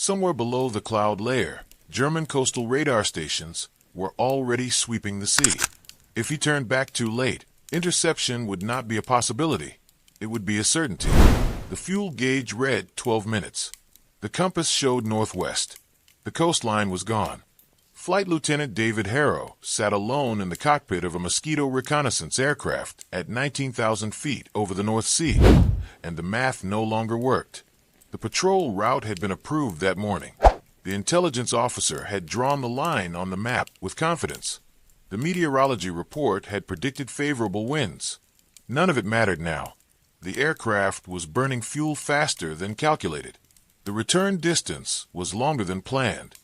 Somewhere below the cloud layer, German coastal radar stations were already sweeping the sea. If he turned back too late, interception would not be a possibility. It would be a certainty. The fuel gauge read 12 minutes. The compass showed northwest. The coastline was gone. Flight Lieutenant David Harrow sat alone in the cockpit of a Mosquito reconnaissance aircraft at 19,000 feet over the North Sea, and the math no longer worked. The patrol route had been approved that morning. The intelligence officer had drawn the line on the map with confidence. The meteorology report had predicted favorable winds. None of it mattered now. The aircraft was burning fuel faster than calculated. The return distance was longer than planned,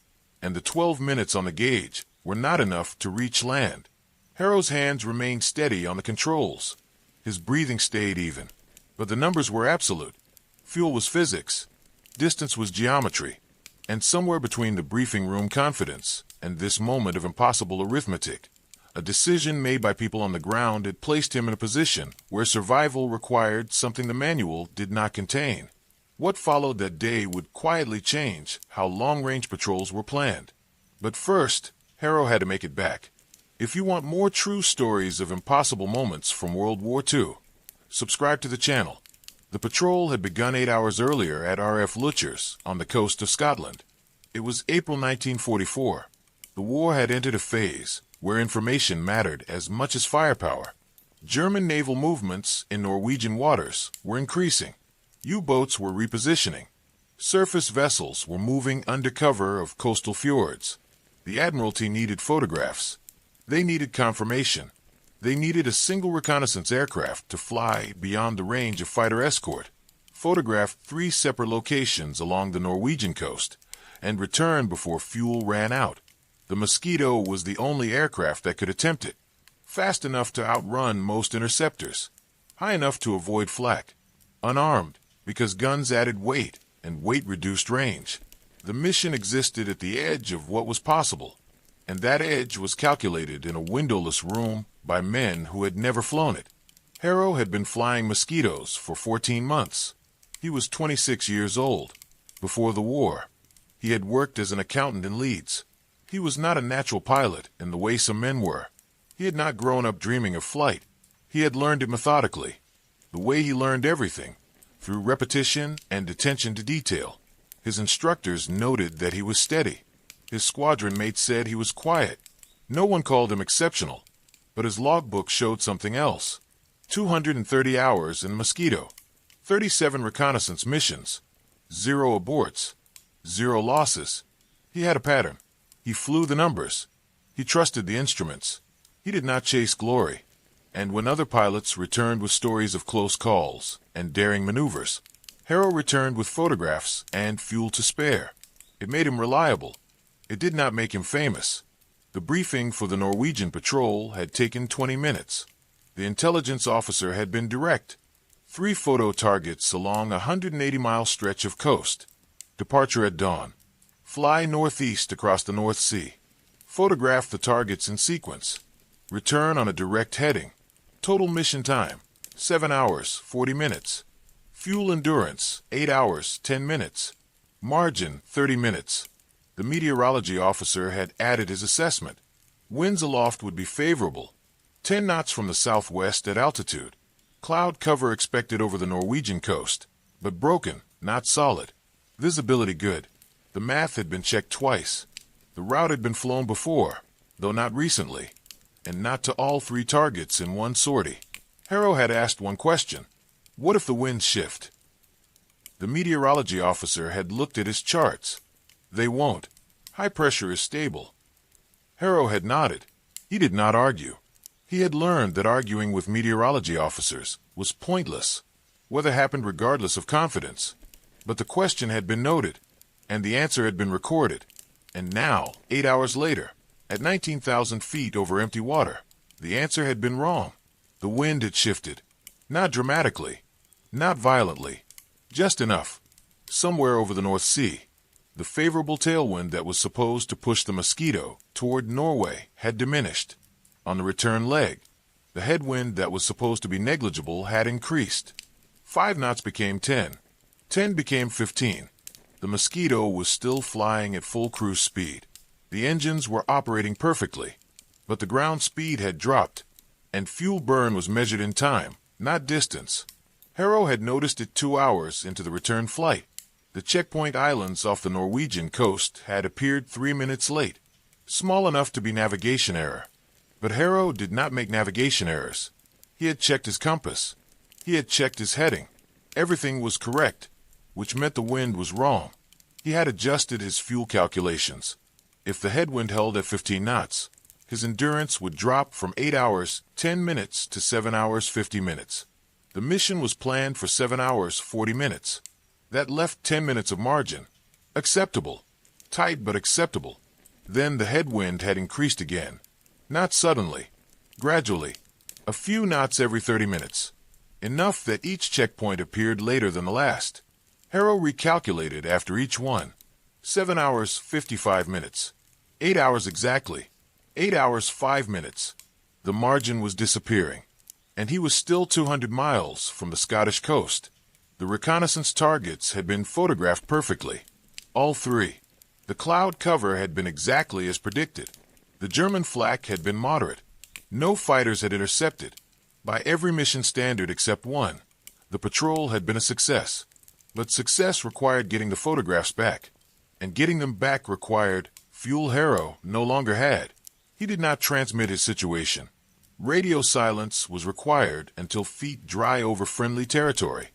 and the 12 minutes on the gauge were not enough to reach land. Harrow's hands remained steady on the controls. His breathing stayed even, but the numbers were absolute. Fuel was physics, distance was geometry, and somewhere between the briefing room confidence and this moment of impossible arithmetic, a decision made by people on the ground had placed him in a position where survival required something the manual did not contain. What followed that day would quietly change how long-range patrols were planned. But first, Harrow had to make it back. If you want more true stories of impossible moments from World War II, subscribe to the channel. The patrol had begun 8 hours earlier at RF Lutchers on the coast of Scotland. It was April 1944. The war had entered a phase where information mattered as much as firepower. German naval movements in Norwegian waters were increasing. U-boats were repositioning. Surface vessels were moving under cover of coastal fjords. The Admiralty needed photographs. They needed confirmation. They needed a single reconnaissance aircraft to fly beyond the range of fighter escort, photograph 3 separate locations along the Norwegian coast, and return before fuel ran out. The Mosquito was the only aircraft that could attempt it. Fast enough to outrun most interceptors. High enough to avoid flak. Unarmed, because guns added weight, and weight reduced range. The mission existed at the edge of what was possible, and that edge was calculated in a windowless room by men who had never flown it. Harrow had been flying Mosquitoes for 14 months. He was 26 years old. Before the war, he had worked as an accountant in Leeds. He was not a natural pilot in the way some men were. He had not grown up dreaming of flight. He had learned it methodically, the way he learned everything, through repetition and attention to detail. His instructors noted that he was steady. His squadron mates said he was quiet. No one called him exceptional, but his logbook showed something else. 230 hours in Mosquito, 37 reconnaissance missions, 0 aborts, 0 losses. He had a pattern. He flew the numbers. He trusted the instruments. He did not chase glory. And when other pilots returned with stories of close calls and daring maneuvers, Harrow returned with photographs and fuel to spare. It made him reliable. It did not make him famous. The briefing for the Norwegian patrol had taken 20 minutes. The intelligence officer had been direct. 3 photo targets along a 180-mile stretch of coast. Departure at dawn. Fly northeast across the North Sea. Photograph the targets in sequence. Return on a direct heading. Total mission time, 7 hours, 40 minutes. Fuel endurance, 8 hours, 10 minutes. Margin, 30 minutes. The meteorology officer had added his assessment. Winds aloft would be favorable. 10 knots from the southwest at altitude. Cloud cover expected over the Norwegian coast, but broken, not solid. Visibility good. The math had been checked twice. The route had been flown before, though not recently, and not to all 3 targets in one sortie. Harrow had asked one question. What if the winds shift? The meteorology officer had looked at his charts. They won't. High pressure is stable. Harrow had nodded. He did not argue. He had learned that arguing with meteorology officers was pointless. Weather happened regardless of confidence. But the question had been noted, and the answer had been recorded. And now, 8 hours later, at 19,000 feet over empty water, the answer had been wrong. The wind had shifted. Not dramatically, not violently, just enough. Somewhere over the North Sea, the favorable tailwind that was supposed to push the Mosquito toward Norway had diminished. On the return leg, the headwind that was supposed to be negligible had increased. 5 knots became 10. 10 became 15. The Mosquito was still flying at full cruise speed. The engines were operating perfectly, but the ground speed had dropped, and fuel burn was measured in time, not distance. Harrow had noticed it 2 hours into the return flight. The checkpoint islands off the Norwegian coast had appeared 3 minutes late, small enough to be navigation error. But Harrow did not make navigation errors. He had checked his compass. He had checked his heading. Everything was correct, which meant the wind was wrong. He had adjusted his fuel calculations. If the headwind held at 15 knots, his endurance would drop from 8 hours, 10 minutes to 7 hours, 50 minutes. The mission was planned for 7 hours, 40 minutes. That left 10 minutes of margin. Acceptable. Tight but acceptable. Then the headwind had increased again. Not suddenly. Gradually. A few knots every 30 minutes. Enough that each checkpoint appeared later than the last. Harrow recalculated after each one. 7 hours, 55 minutes. 8 hours exactly. 8 hours, 5 minutes. The margin was disappearing, and he was still 200 miles from the Scottish coast. The reconnaissance targets had been photographed perfectly. All 3. The cloud cover had been exactly as predicted. The German flak had been moderate. No fighters had intercepted. By every mission standard except one, the patrol had been a success. But success required getting the photographs back, and getting them back required fuel Harrow no longer had. He did not transmit his situation. Radio silence was required until feet dry over friendly territory.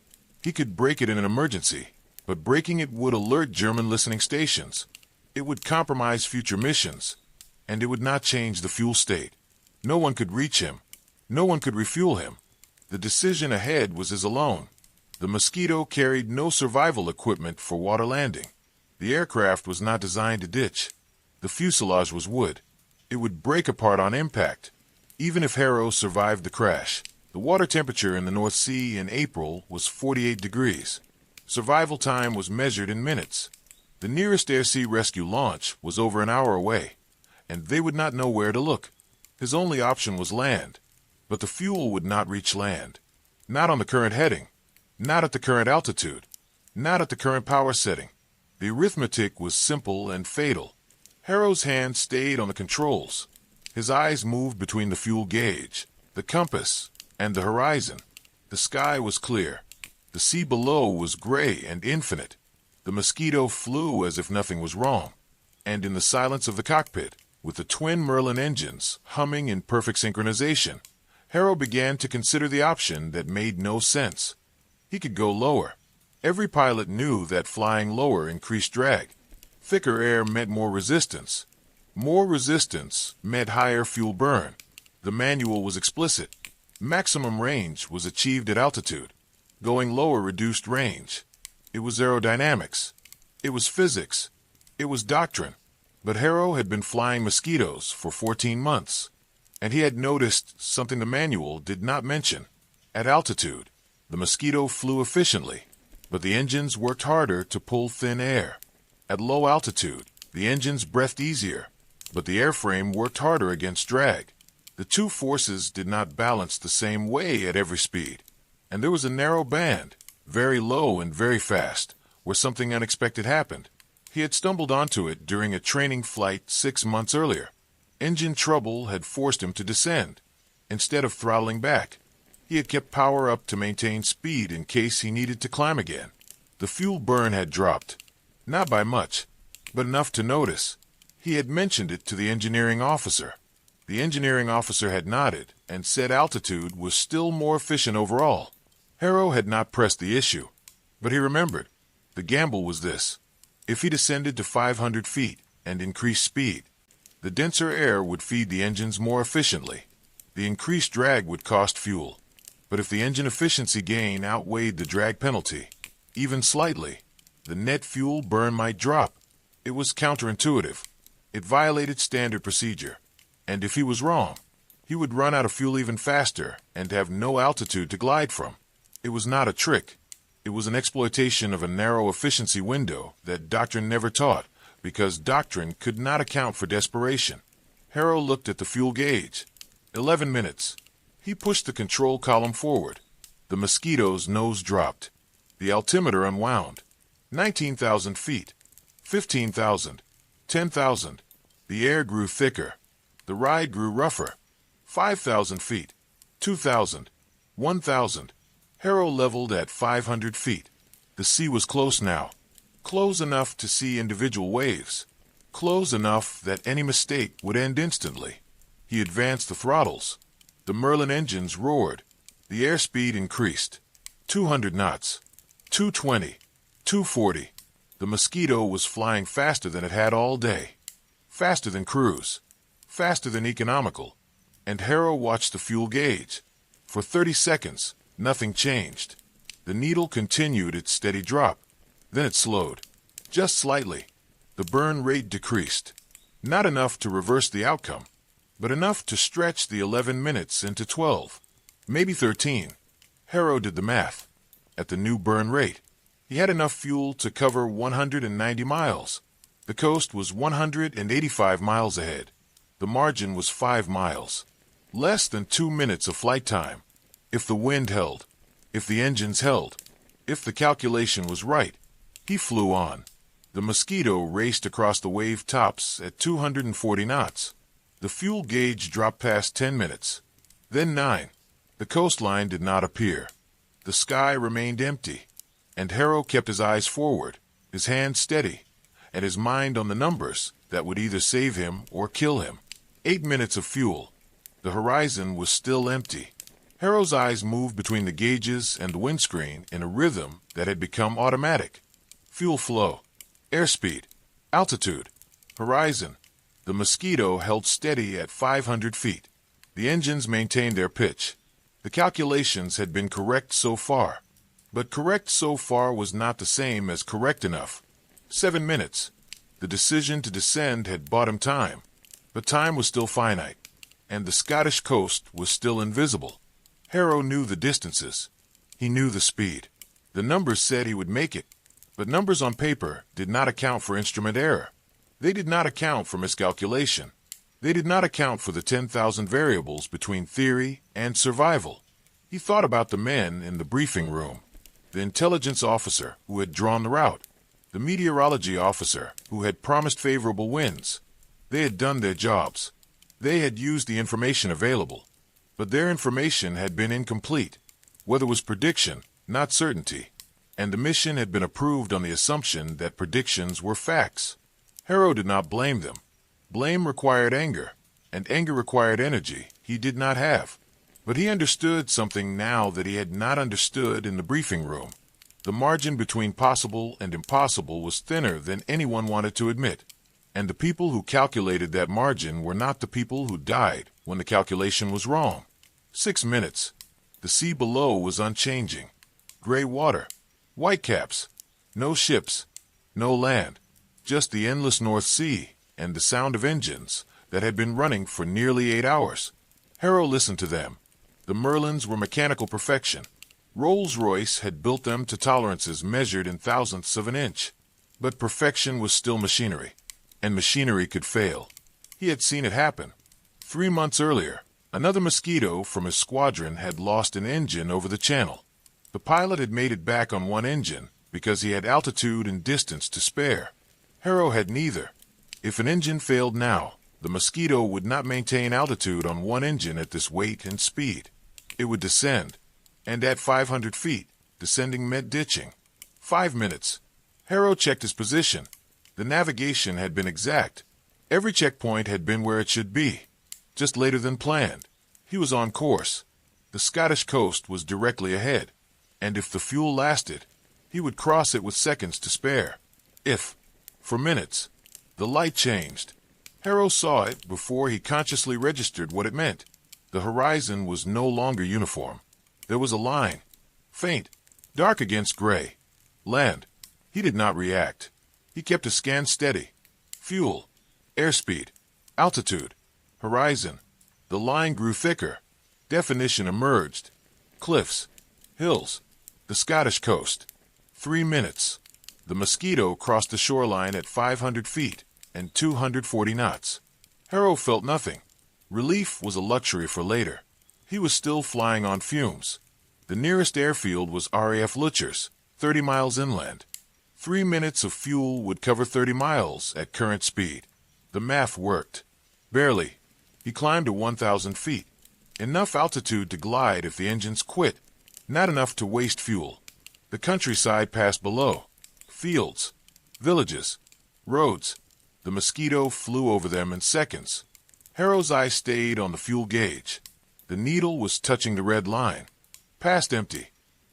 He could break it in an emergency, but breaking it would alert German listening stations. It would compromise future missions, and it would not change the fuel state. No one could reach him. No one could refuel him. The decision ahead was his alone. The Mosquito carried no survival equipment for water landing. The aircraft was not designed to ditch. The fuselage was wood. It would break apart on impact. Even if Harrow survived the crash, the water temperature in the North Sea in April was 48 degrees. Survival time was measured in minutes. The nearest air-sea rescue launch was over an hour away, and they would not know where to look. His only option was land, but the fuel would not reach land. Not on the current heading, not at the current altitude, not at the current power setting. The arithmetic was simple and fatal. Harrow's hand stayed on the controls. His eyes moved between the fuel gauge, the compass, and the horizon. The sky was clear. The sea below was gray and infinite. The Mosquito flew as if nothing was wrong. And in the silence of the cockpit, with the twin Merlin engines humming in perfect synchronization, Harrow began to consider the option that made no sense. He could go lower. Every pilot knew that flying lower increased drag. Thicker air meant more resistance. More resistance meant higher fuel burn. The manual was explicit. Maximum range was achieved at altitude. Going lower reduced range. It was aerodynamics. It was physics. It was doctrine. But Harrow had been flying Mosquitoes for 14 months, and he had noticed something the manual did not mention. At altitude, the Mosquito flew efficiently, but the engines worked harder to pull thin air. At low altitude, the engines breathed easier, but the airframe worked harder against drag. The two forces did not balance the same way at every speed, and there was a narrow band, very low and very fast, where something unexpected happened. He had stumbled onto it during a training flight 6 months earlier. Engine trouble had forced him to descend. Instead of throttling back, he had kept power up to maintain speed in case he needed to climb again. The fuel burn had dropped. Not by much, but enough to notice. He had mentioned it to the engineering officer. The engineering officer had nodded and said altitude was still more efficient overall. Harrow had not pressed the issue, but he remembered. The gamble was this. If he descended to 500 feet and increased speed, the denser air would feed the engines more efficiently. The increased drag would cost fuel. But if the engine efficiency gain outweighed the drag penalty, even slightly, the net fuel burn might drop. It was counterintuitive. It violated standard procedure. And if he was wrong, he would run out of fuel even faster and have no altitude to glide from. It was not a trick. It was an exploitation of a narrow efficiency window that doctrine never taught, because doctrine could not account for desperation. Harrow looked at the fuel gauge. 11 minutes. He pushed the control column forward. The Mosquito's nose dropped. The altimeter unwound. 19,000 feet. 15,000. 10,000. The air grew thicker. The ride grew rougher. 5,000 feet. 2,000. 1,000. Harrow leveled at 500 feet. The sea was close now. Close enough to see individual waves. Close enough that any mistake would end instantly. He advanced the throttles. The Merlin engines roared. The airspeed increased. 200 knots. 220. 240. The Mosquito was flying faster than it had all day. Faster than cruise. Faster than economical. And Harrow watched the fuel gauge. For 30 seconds, nothing changed. The needle continued its steady drop. Then it slowed. Just slightly. The burn rate decreased. Not enough to reverse the outcome, but enough to stretch the 11 minutes into 12. Maybe 13. Harrow did the math. At the new burn rate, he had enough fuel to cover 190 miles. The coast was 185 miles ahead. The margin was 5 miles. Less than 2 minutes of flight time. If the wind held. If the engines held. If the calculation was right. He flew on. The Mosquito raced across the wave tops at 240 knots. The fuel gauge dropped past 10 minutes. Then 9. The coastline did not appear. The sky remained empty. And Harrow kept his eyes forward, his hands steady, and his mind on the numbers that would either save him or kill him. 8 minutes of fuel. The horizon was still empty. Harrow's eyes moved between the gauges and the windscreen in a rhythm that had become automatic. Fuel flow. Airspeed. Altitude. Horizon. The Mosquito held steady at 500 feet. The engines maintained their pitch. The calculations had been correct so far. But correct so far was not the same as correct enough. 7 minutes. The decision to descend had bought him time. But time was still finite. And the Scottish coast was still invisible. Harrow knew the distances. He knew the speed. The numbers said he would make it. But numbers on paper did not account for instrument error. They did not account for miscalculation. They did not account for the 10,000 variables between theory and survival. He thought about the men in the briefing room. The intelligence officer who had drawn the route. The meteorology officer who had promised favorable winds. They had done their jobs. They had used the information available. But their information had been incomplete. Weather was prediction, not certainty. And the mission had been approved on the assumption that predictions were facts. Harrow did not blame them. Blame required anger, and anger required energy he did not have. But he understood something now that he had not understood in the briefing room. The margin between possible and impossible was thinner than anyone wanted to admit. And the people who calculated that margin were not the people who died when the calculation was wrong. 6 minutes. The sea below was unchanging. Gray water. Whitecaps. No ships. No land. Just the endless North Sea and the sound of engines that had been running for nearly 8 hours. Harrow listened to them. The Merlins were mechanical perfection. Rolls-Royce had built them to tolerances measured in thousandths of an inch. But perfection was still machinery. And machinery could fail. He had seen it happen. 3 months earlier, another Mosquito from his squadron had lost an engine over the channel. The pilot had made it back on one engine because he had altitude and distance to spare. Harrow had neither. If an engine failed now, the Mosquito would not maintain altitude on one engine at this weight and speed. It would descend. And at 500 feet, descending meant ditching. 5 minutes. Harrow checked his position. The navigation had been exact. Every checkpoint had been where it should be. Just later than planned. He was on course. The Scottish coast was directly ahead. And if the fuel lasted, he would cross it with seconds to spare. If, for minutes, the light changed. Harrow saw it before he consciously registered what it meant. The horizon was no longer uniform. There was a line. Faint. Dark against gray. Land. He did not react. He kept his scan steady. Fuel. Airspeed. Altitude. Horizon. The line grew thicker. Definition emerged. Cliffs. Hills. The Scottish coast. 3 minutes. The Mosquito crossed the shoreline at 500 feet and 240 knots. Harrow felt nothing. Relief was a luxury for later. He was still flying on fumes. The nearest airfield was RAF Lutchers, 30 miles inland. 3 minutes of fuel would cover 30 miles at current speed. The math worked. Barely. He climbed to 1,000 feet. Enough altitude to glide if the engines quit. Not enough to waste fuel. The countryside passed below. Fields. Villages. Roads. The mosquito flew over them in seconds. Harrow's eye stayed on the fuel gauge. The needle was touching the red line. Past empty.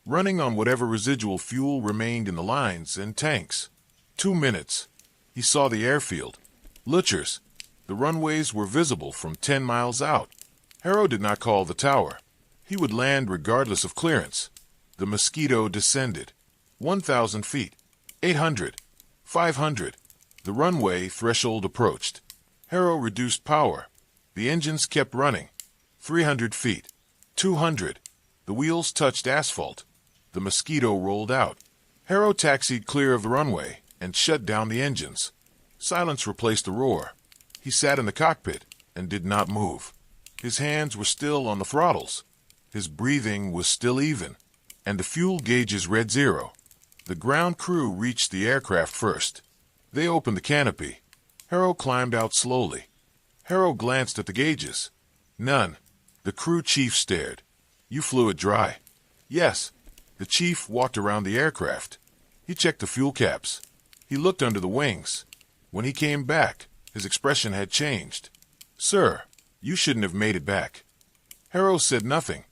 Running on whatever residual fuel remained in the lines and tanks. 2 minutes. He saw the airfield. Lutchers. The runways were visible from 10 miles out. Harrow did not call the tower. He would land regardless of clearance. The mosquito descended. 1,000 feet. 800. 500. The runway threshold approached. Harrow reduced power. The engines kept running. 300 feet. 200. The wheels touched asphalt. The mosquito rolled out. Harrow taxied clear of the runway and shut down the engines. Silence replaced the roar. He sat in the cockpit and did not move. His hands were still on the throttles. His breathing was still even, and the fuel gauges read 0. The ground crew reached the aircraft first. They opened the canopy. Harrow climbed out slowly. Harrow glanced at the gauges. None. The crew chief stared. You flew it dry. Yes. The chief walked around the aircraft. He checked the fuel caps. He looked under the wings. When he came back, his expression had changed. Sir, you shouldn't have made it back. Harrow said nothing.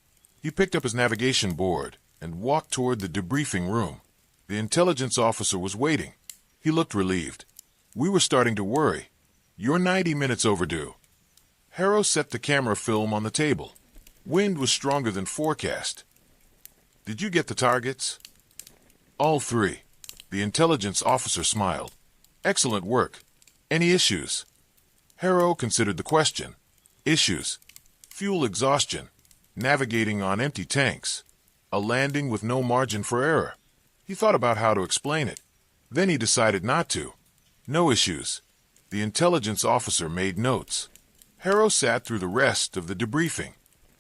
He picked up his navigation board and walked toward the debriefing room. The intelligence officer was waiting. He looked relieved. We were starting to worry. You're 90 minutes overdue. Harrow set the camera film on the table. Wind was stronger than forecast. Did you get the targets? All 3. The intelligence officer smiled. Excellent work. Any issues? Harrow considered the question. Issues. Fuel exhaustion. Navigating on empty tanks. A landing with no margin for error. He thought about how to explain it. Then he decided not to. No issues. The intelligence officer made notes. Harrow sat through the rest of the debriefing.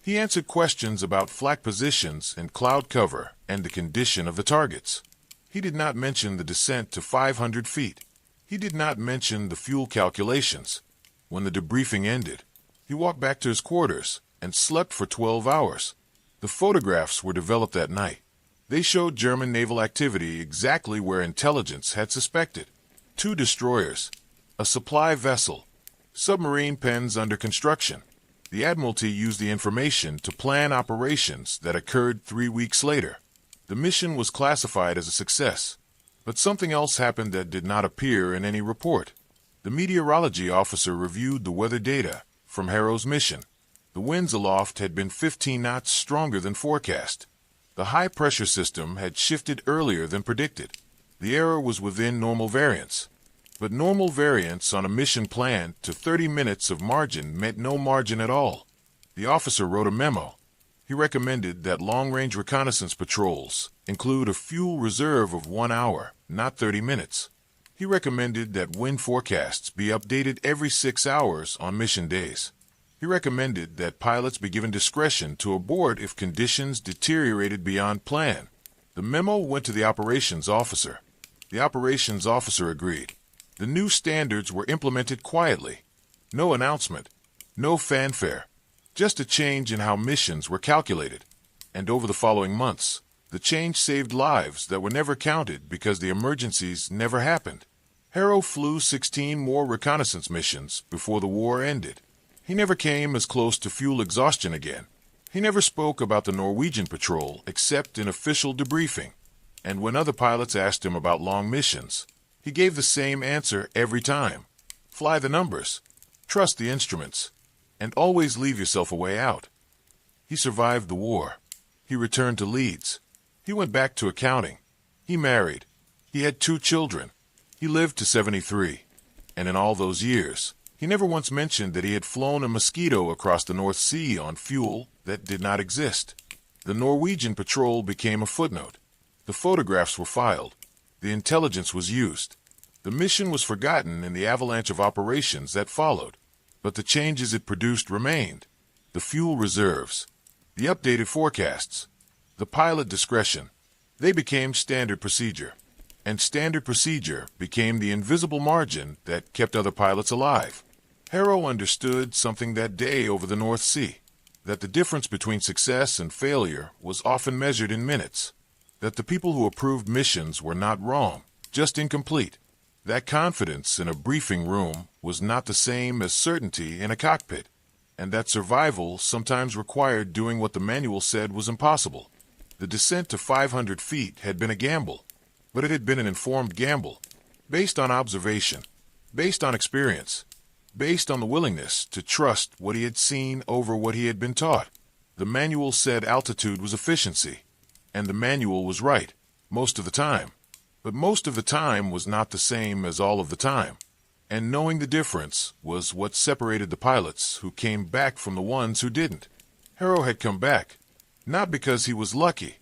He answered questions about flak positions and cloud cover and the condition of the targets. He did not mention the descent to 500 feet. He did not mention the fuel calculations. When the debriefing ended, he walked back to his quarters and slept for 12 hours. The photographs were developed that night. They showed German naval activity exactly where intelligence had suspected. 2 destroyers, a supply vessel, submarine pens under construction. The Admiralty used the information to plan operations that occurred 3 weeks later. The mission was classified as a success, but something else happened that did not appear in any report. The meteorology officer reviewed the weather data from Harrow's mission. The winds aloft had been 15 knots stronger than forecast. The high-pressure system had shifted earlier than predicted. The error was within normal variance. But normal variance on a mission planned to 30 minutes of margin meant no margin at all. The officer wrote a memo. He recommended that long-range reconnaissance patrols include a fuel reserve of 1 hour, not 30 minutes. He recommended that wind forecasts be updated every 6 hours on mission days. He recommended that pilots be given discretion to abort if conditions deteriorated beyond plan. The memo went to the operations officer. The operations officer agreed. The new standards were implemented quietly. No announcement, no fanfare, just a change in how missions were calculated. And over the following months, the change saved lives that were never counted because the emergencies never happened. Harrow flew 16 more reconnaissance missions before the war ended. He never came as close to fuel exhaustion again. He never spoke about the Norwegian patrol except in official debriefing. And when other pilots asked him about long missions, he gave the same answer every time. Fly the numbers, trust the instruments, and always leave yourself a way out. He survived the war. He returned to Leeds. He went back to accounting. He married. He had 2 children. He lived to 73. And in all those years, he never once mentioned that he had flown a Mosquito across the North Sea on fuel that did not exist. The Norwegian patrol became a footnote. The photographs were filed. The intelligence was used. The mission was forgotten in the avalanche of operations that followed. But the changes it produced remained. The fuel reserves, the updated forecasts, the pilot discretion. They became standard procedure. and standard procedure became the invisible margin that kept other pilots alive. Harrow understood something that day over the North Sea, that the difference between success and failure was often measured in minutes, that the people who approved missions were not wrong, just incomplete, that confidence in a briefing room was not the same as certainty in a cockpit, and that survival sometimes required doing what the manual said was impossible. The descent to 500 feet had been a gamble, but it had been an informed gamble, based on observation, based on experience, based on the willingness to trust what he had seen over what he had been taught. The manual said altitude was efficiency, and the manual was right, most of the time. But most of the time was not the same as all of the time. And knowing the difference was what separated the pilots who came back from the ones who didn't. Harrow had come back, not because he was lucky,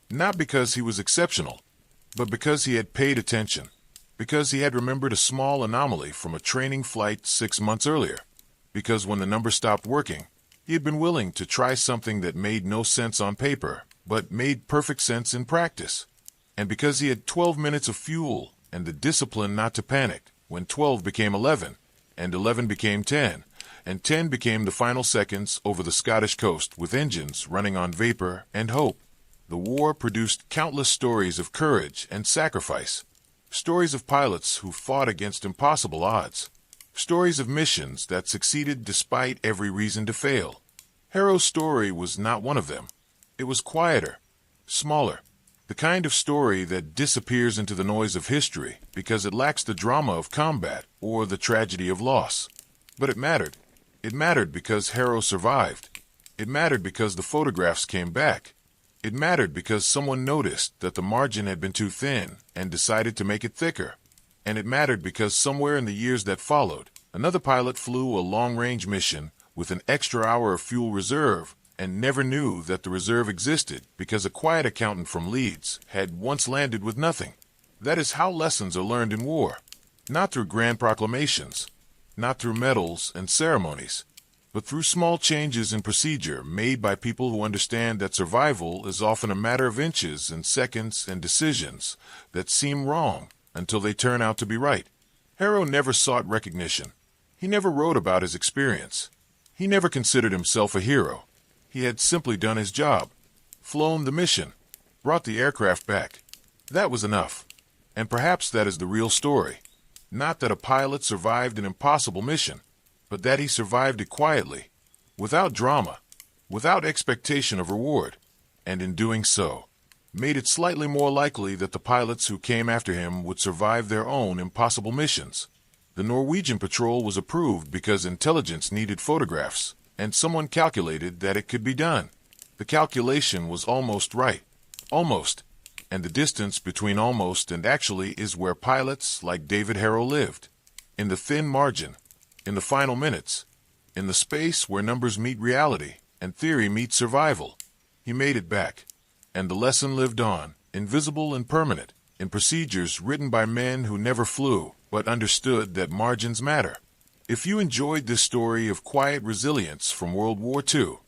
not because he was exceptional, but because he had paid attention, because he had remembered a small anomaly from a training flight 6 months earlier, because when the number stopped working, he had been willing to try something that made no sense on paper, but made perfect sense in practice, and because he had 12 minutes of fuel and the discipline not to panic when 12 became 11, and 11 became 10, and 10 became the final seconds over the Scottish coast with engines running on vapor and hope. The war produced countless stories of courage and sacrifice, stories of pilots who fought against impossible odds, stories of missions that succeeded despite every reason to fail. Harrow's story was not one of them. It was quieter, smaller, the kind of story that disappears into the noise of history because it lacks the drama of combat or the tragedy of loss. But it mattered. It mattered because Harrow survived. It mattered because the photographs came back. It mattered because someone noticed that the margin had been too thin and decided to make it thicker. And it mattered because somewhere in the years that followed, another pilot flew a long-range mission with an extra hour of fuel reserve and never knew that the reserve existed because a quiet accountant from Leeds had once landed with nothing. That is how lessons are learned in war. Not through grand proclamations, not through medals and ceremonies, but through small changes in procedure made by people who understand that survival is often a matter of inches and seconds and decisions that seem wrong until they turn out to be right. Harrow never sought recognition. He never wrote about his experience. He never considered himself a hero. He had simply done his job, flown the mission, brought the aircraft back. That was enough. And perhaps that is the real story. Not that a pilot survived an impossible mission, but that he survived it quietly, without drama, without expectation of reward, and in doing so, made it slightly more likely that the pilots who came after him would survive their own impossible missions. The Norwegian patrol was approved because intelligence needed photographs, and someone calculated that it could be done. The calculation was almost right. Almost. And the distance between almost and actually is where pilots like David Harrow lived. In the thin margin, in the final minutes, in the space where numbers meet reality and theory meets survival. He made it back. And the lesson lived on, invisible and permanent, in procedures written by men who never flew, but understood that margins matter. If you enjoyed this story of quiet resilience from World War II,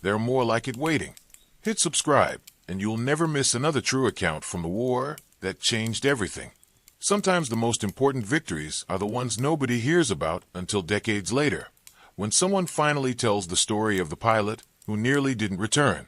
there are more like it waiting. Hit subscribe, and you'll never miss another true account from the war that changed everything. Sometimes the most important victories are the ones nobody hears about until decades later, when someone finally tells the story of the pilot who nearly didn't return.